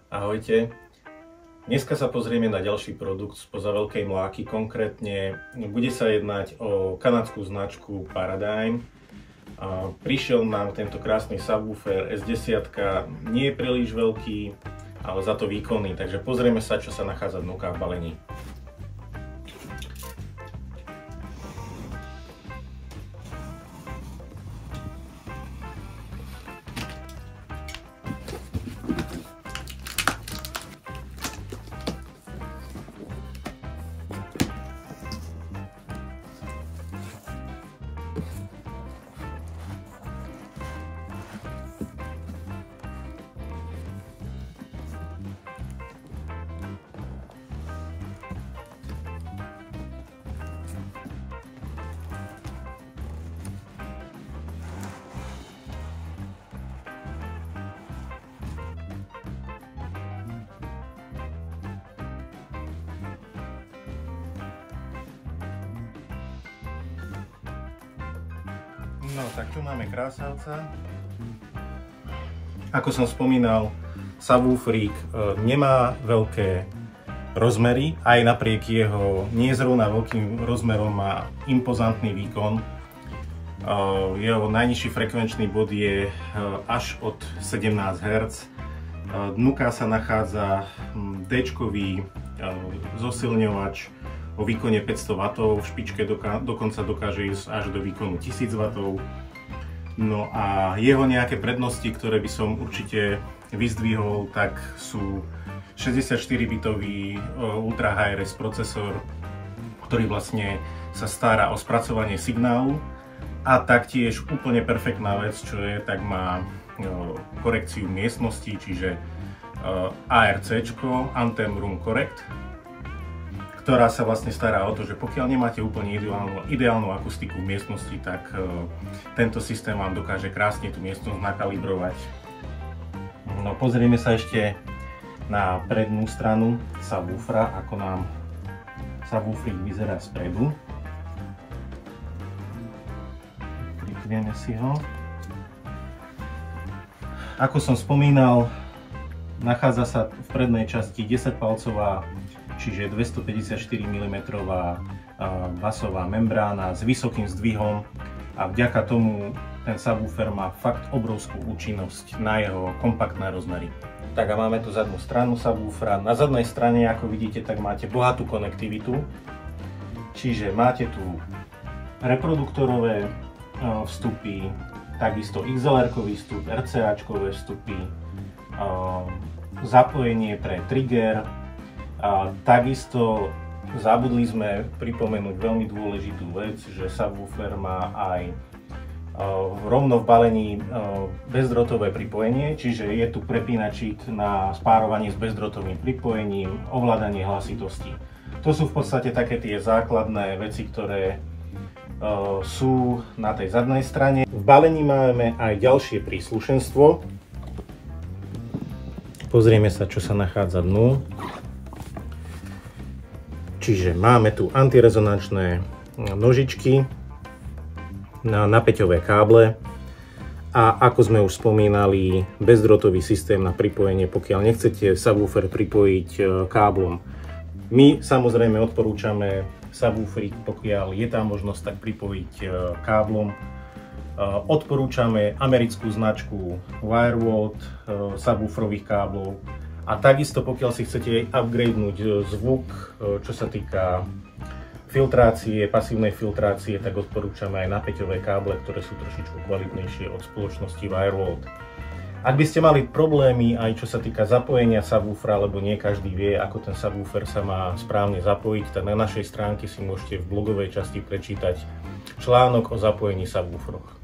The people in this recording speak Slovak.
Ahojte. Dneska sa pozrieme na ďalší produkt spoza veľkej mláky, konkrétne bude sa jednať o kanadskú značku Paradigm. Prišiel nám tento krásny subwoofer S10, nie je príliš veľký, ale za to výkonný, takže pozrieme sa, čo sa nachádza vnúka v balení. No tak tu máme krásavca. Ako som spomínal, subwooferík nemá veľké rozmery, aj napriek jeho nie zrovna veľkým rozmerom má impozantný výkon. Jeho najnižší frekvenčný bod je až od 17 Hz. Dnuka sa nachádza D-čkový zosilňovač o výkone 500 W, v špičke dokonca dokáže ísť až do výkonu 1000 W. No a jeho nejaké prednosti, ktoré by som určite vyzdvihol, tak sú 64-bitový Ultra HRS procesor, ktorý vlastne sa stará o spracovanie signálu, a taktiež úplne perfektná vec, čo je, tak má korekciu miestnosti, čiže ARC-čko, Anthem Room Correct, ktorá sa vlastne stará o to, že pokiaľ nemáte úplne ideálnu akustiku v miestnosti, tak tento systém vám dokáže krásne tú miestnosť nakalibrovať. No, pozrieme sa ešte na prednú stranu subwoofera, ako nám subwooferík vyzerá spredu. Priklieme si ho. Ako som spomínal, nachádza sa v prednej časti 10-palcová, čiže 254 mm basová membrána s vysokým zdvihom, a vďaka tomu ten subwoofer má fakt obrovskú účinnosť na jeho kompaktné rozmery. Tak a máme tu zadnú stranu subwoofera. Na zadnej strane, ako vidíte, tak máte bohatú konektivitu, čiže máte tu reproduktorové vstupy, takisto XLR-kový vstup, RCA-čkové vstupy, zapojenie pre trigger. Takisto zabudli sme pripomenúť veľmi dôležitú vec, že subwoofer má aj rovno v balení bezdrôtové pripojenie, čiže je tu prepínačík na spárovanie s bezdrôtovým pripojením, ovládanie hlasitosti. To sú v podstate také tie základné veci, ktoré sú na tej zadnej strane. V balení máme aj ďalšie príslušenstvo. Pozrieme sa, čo sa nachádza dnu. Čiže máme tu antirezonančné nožičky na napäťové káble a, ako sme už spomínali, bezdrôtový systém na pripojenie, pokiaľ nechcete subwoofer pripojiť káblom. My samozrejme odporúčame subwooferík, pokiaľ je tam možnosť, tak pripojiť káblom. Odporúčame americkú značku Wireworld subwooferových káblov. A takisto, pokiaľ si chcete upgradenúť zvuk, čo sa týka filtrácie, pasívnej filtrácie, tak odporúčame aj napäťové káble, ktoré sú trošičku kvalitnejšie od spoločnosti Wireworld. Ak by ste mali problémy aj čo sa týka zapojenia subwoofera, lebo nie každý vie, ako ten subwoofer sa má správne zapojiť, tak na našej stránke si môžete v blogovej časti prečítať článok o zapojení subwooferoch.